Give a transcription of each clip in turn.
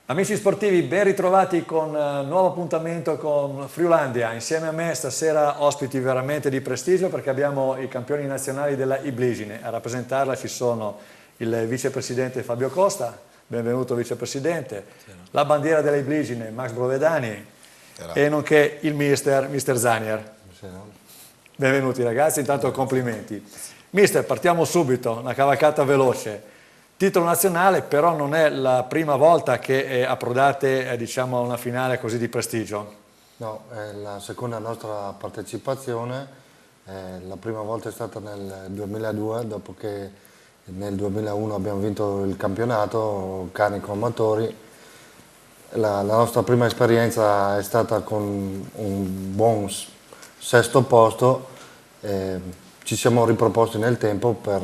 Amici sportivi, ben ritrovati con nuovo appuntamento con Friulandia. Insieme a me stasera ospiti veramente di prestigio perché abbiamo i campioni nazionali della Iblisine. A rappresentarla ci sono il vicepresidente Fabio Costa, benvenuto vicepresidente, la bandiera della Iblisine Max Brovedani e nonché il mister Zanier. Benvenuti ragazzi, intanto complimenti. Mister, partiamo subito, una cavalcata veloce. Titolo nazionale, però non è la prima volta che approdate diciamo, a una finale così di prestigio. No, è la seconda nostra partecipazione, la prima volta è stata nel 2002, dopo che nel 2001 abbiamo vinto il campionato Carnico Amatori. La nostra prima esperienza è stata con un buon sesto posto, ci siamo riproposti nel tempo per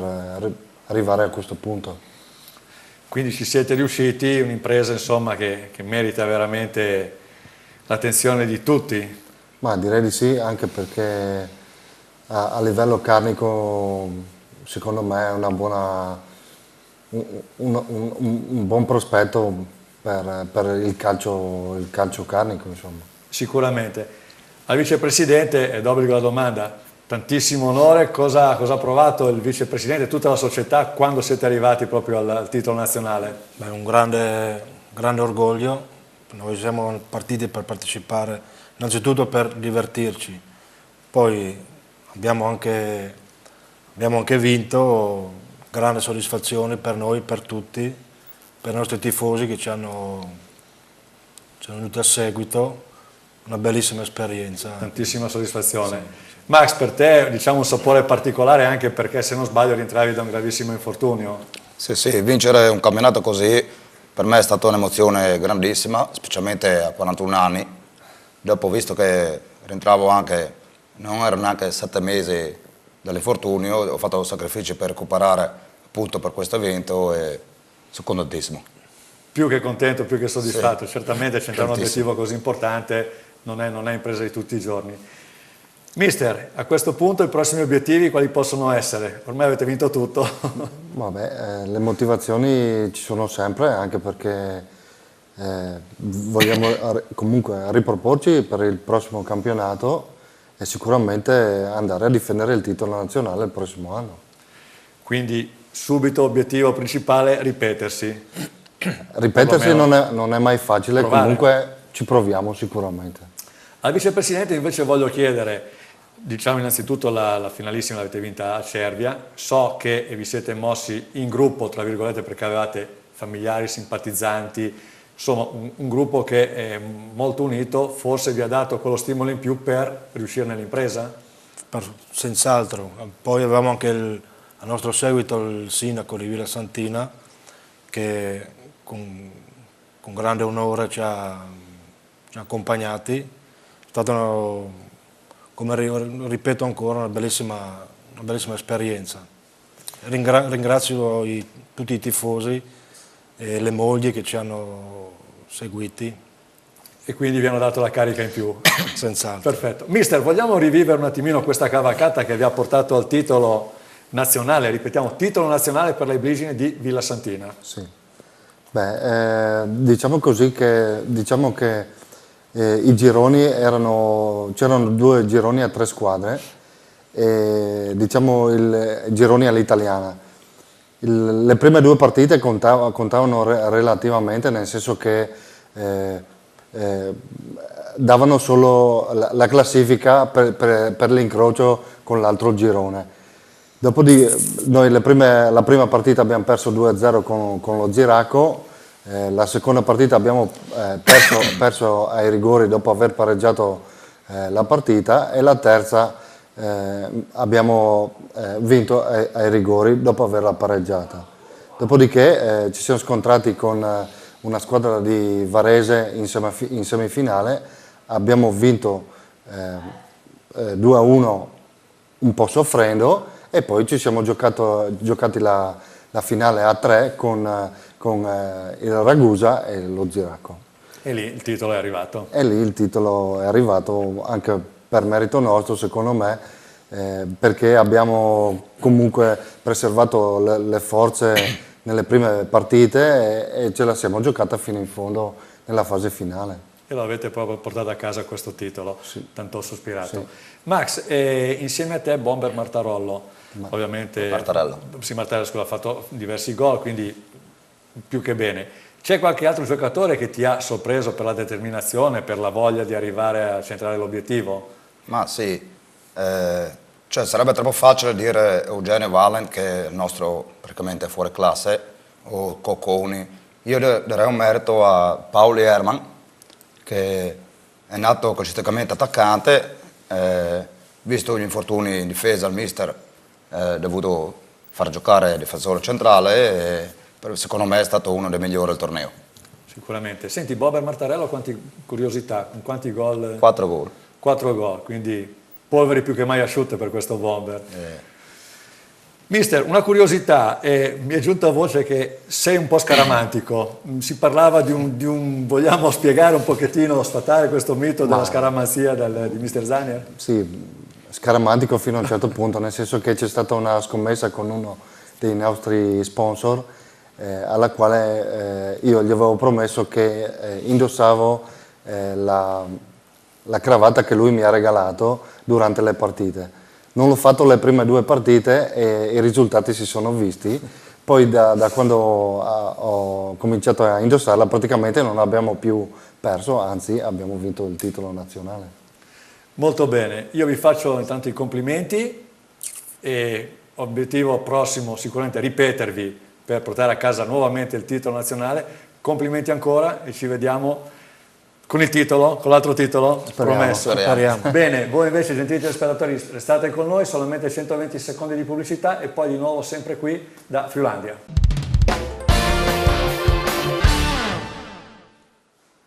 arrivare a questo punto. Quindi ci siete riusciti, un'impresa insomma che merita veramente l'attenzione di tutti. Ma direi di sì, anche perché a livello carnico secondo me è un buon prospetto per il calcio carnico. Insomma. Sicuramente. Al vicepresidente è d'obbligo la domanda. Tantissimo onore, cosa ha provato il vicepresidente e tutta la società quando siete arrivati proprio al titolo nazionale? Beh, un grande orgoglio, noi siamo partiti per partecipare innanzitutto per divertirci, poi abbiamo anche vinto, grande soddisfazione per noi, per tutti, per i nostri tifosi che ci hanno venuti a seguito, una bellissima esperienza. Tantissima soddisfazione. Sì. Max, per te diciamo un sapore particolare anche perché se non sbaglio rientravi da un gravissimo infortunio. Sì, vincere un campionato così per me è stata un'emozione grandissima, specialmente a 41 anni. Dopo, visto che rientravo anche, non erano neanche 7 mesi dall'infortunio, ho fatto sacrifici per recuperare appunto per questo evento e sono contentissimo. Più che contento, più che soddisfatto, sì. Certamente c'entra un obiettivo così importante, non è impresa di tutti i giorni. Mister, a questo punto i prossimi obiettivi quali possono essere? Ormai avete vinto tutto. Vabbè, le motivazioni ci sono sempre, anche perché vogliamo comunque riproporci per il prossimo campionato e sicuramente andare a difendere il titolo nazionale il prossimo anno. Quindi subito obiettivo principale ripetersi. Ripetersi non è mai facile, provare. Comunque ci proviamo sicuramente. Al vicepresidente invece voglio chiedere, diciamo innanzitutto la finalissima l'avete vinta a Cervia, so che vi siete mossi in gruppo, tra virgolette, perché avevate familiari, simpatizzanti, insomma un gruppo che è molto unito, forse vi ha dato quello stimolo in più per riuscire nell'impresa? Senz'altro, poi avevamo anche a nostro seguito il sindaco di Villa Santina che con grande onore ci ha accompagnati. È stata, come ripeto ancora, una bellissima esperienza. Ringrazio tutti i tifosi e le mogli che ci hanno seguiti. E quindi vi hanno dato la carica in più? Senz'altro. Perfetto. Mister, vogliamo rivivere un attimino questa cavalcata che vi ha portato al titolo nazionale, ripetiamo, titolo nazionale per la Iblisine di Villa Santina? Sì. Beh, diciamo che i gironi c'erano 2 gironi a 3 squadre, diciamo i gironi all'italiana. Le prime 2 partite contavano relativamente, nel senso che davano solo la classifica per l'incrocio con l'altro girone. Noi la prima partita abbiamo perso 2-0 con lo Ziraco, la seconda partita abbiamo perso ai rigori dopo aver pareggiato la partita e la terza abbiamo vinto ai rigori dopo averla pareggiata. Dopodiché ci siamo scontrati con una squadra di Varese in semifinale abbiamo vinto 2-1 un po' soffrendo e poi ci siamo giocati la finale a 3 con il Ragusa e lo Ziraco. E lì il titolo è arrivato. E lì il titolo è arrivato anche per merito nostro, secondo me, perché abbiamo comunque preservato le forze nelle prime partite e ce la siamo giocata fino in fondo nella fase finale. E lo avete proprio portato a casa questo titolo, Sì. tanto sospirato. Sì. Max, insieme a te Bomber Martarollo, ovviamente Martarello. Sì, Martarello, scusa, ha fatto diversi gol, quindi più che bene. C'è qualche altro giocatore che ti ha sorpreso per la determinazione, per la voglia di arrivare a centrare l'obiettivo? Ma sì, cioè sarebbe troppo facile dire Eugenio Valen, che è il nostro praticamente fuori classe, o Cocconi. Io darei un merito a Pauli Herman, che è nato calcisticamente attaccante, visto gli infortuni in difesa il mister ha dovuto far giocare difensore centrale e secondo me è stato uno dei migliori del torneo. Sicuramente. Senti, Bomber Martarello, curiosità, con quanti gol? 4 gol. 4 gol, quindi polveri più che mai asciutte per questo Bomber. Mister, una curiosità, mi è giunta voce che sei un po' scaramantico, si parlava di un vogliamo spiegare un pochettino, sfatare questo mito della scaramanzia di Mister Zanier? Sì, scaramantico fino a un certo punto, nel senso che c'è stata una scommessa con uno dei nostri sponsor alla quale io gli avevo promesso che indossavo la cravatta che lui mi ha regalato durante le partite. Non l'ho fatto le prime 2 partite e i risultati si sono visti, poi da quando ho cominciato a indossarla praticamente non abbiamo più perso, anzi abbiamo vinto il titolo nazionale. Molto bene, io vi faccio intanto i complimenti e obiettivo prossimo sicuramente ripetervi per portare a casa nuovamente il titolo nazionale. Complimenti ancora e ci vediamo con il titolo, con l'altro titolo, promesso. Speriamo. Bene, voi invece gentili telespettatori restate con noi, solamente 120 secondi di pubblicità e poi di nuovo sempre qui da Friulandia.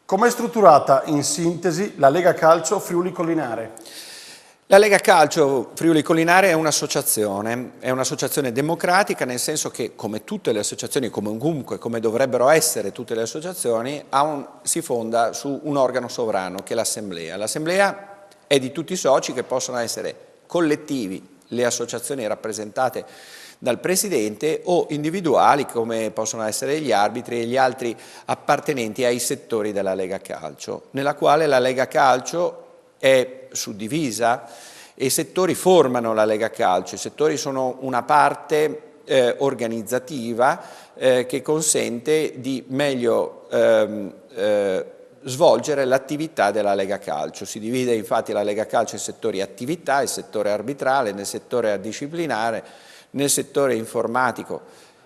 Com'è strutturata in sintesi la Lega Calcio Friuli Collinare? La Lega Calcio Friuli Collinare è un'associazione democratica, nel senso che, come tutte le associazioni, come dovrebbero essere tutte le associazioni, si fonda su un organo sovrano che è l'Assemblea. L'Assemblea è di tutti i soci, che possono essere collettivi, le associazioni rappresentate dal Presidente, o individuali, come possono essere gli arbitri e gli altri appartenenti ai settori della Lega Calcio, nella quale la Lega Calcio è suddivisa e i settori formano la Lega Calcio. I settori sono una parte organizzativa che consente di meglio svolgere l'attività della Lega Calcio. Si divide infatti la Lega Calcio in settori attività, il settore arbitrale, nel settore disciplinare, nel settore informatico,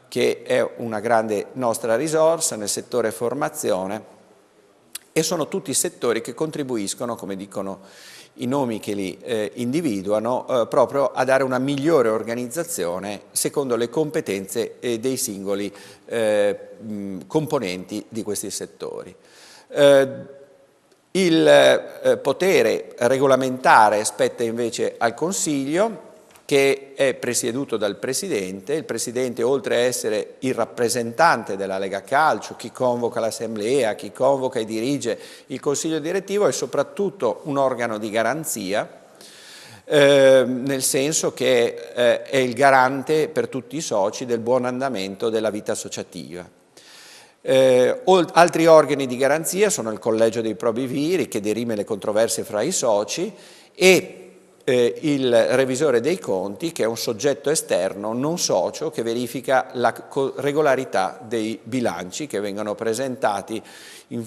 che è una grande nostra risorsa, nel settore formazione, e sono tutti settori che contribuiscono, come dicono i nomi che li individuano, proprio a dare una migliore organizzazione secondo le competenze dei singoli componenti di questi settori. Il potere regolamentare spetta invece al Consiglio, che è presieduto dal Presidente. Il Presidente, oltre a essere il rappresentante della Lega Calcio, chi convoca l'Assemblea, chi convoca e dirige il Consiglio direttivo, è soprattutto un organo di garanzia, nel senso che è il garante per tutti i soci del buon andamento della vita associativa. Altri organi di garanzia sono il Collegio dei Probiviri, che dirime le controversie fra i soci, e il revisore dei conti, che è un soggetto esterno non socio che verifica la regolarità dei bilanci che vengono presentati in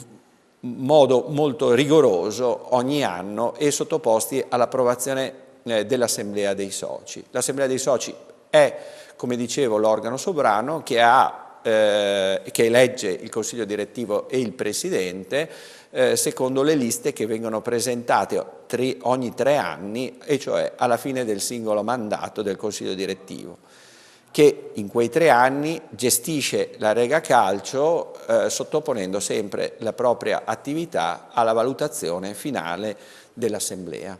modo molto rigoroso ogni anno e sottoposti all'approvazione dell'Assemblea dei Soci. L'Assemblea dei Soci è, come dicevo, l'organo sovrano che elegge il Consiglio direttivo e il Presidente secondo le liste che vengono presentate ogni 3 anni, e cioè alla fine del singolo mandato del Consiglio direttivo, che in quei 3 anni gestisce la Lega Calcio sottoponendo sempre la propria attività alla valutazione finale dell'Assemblea.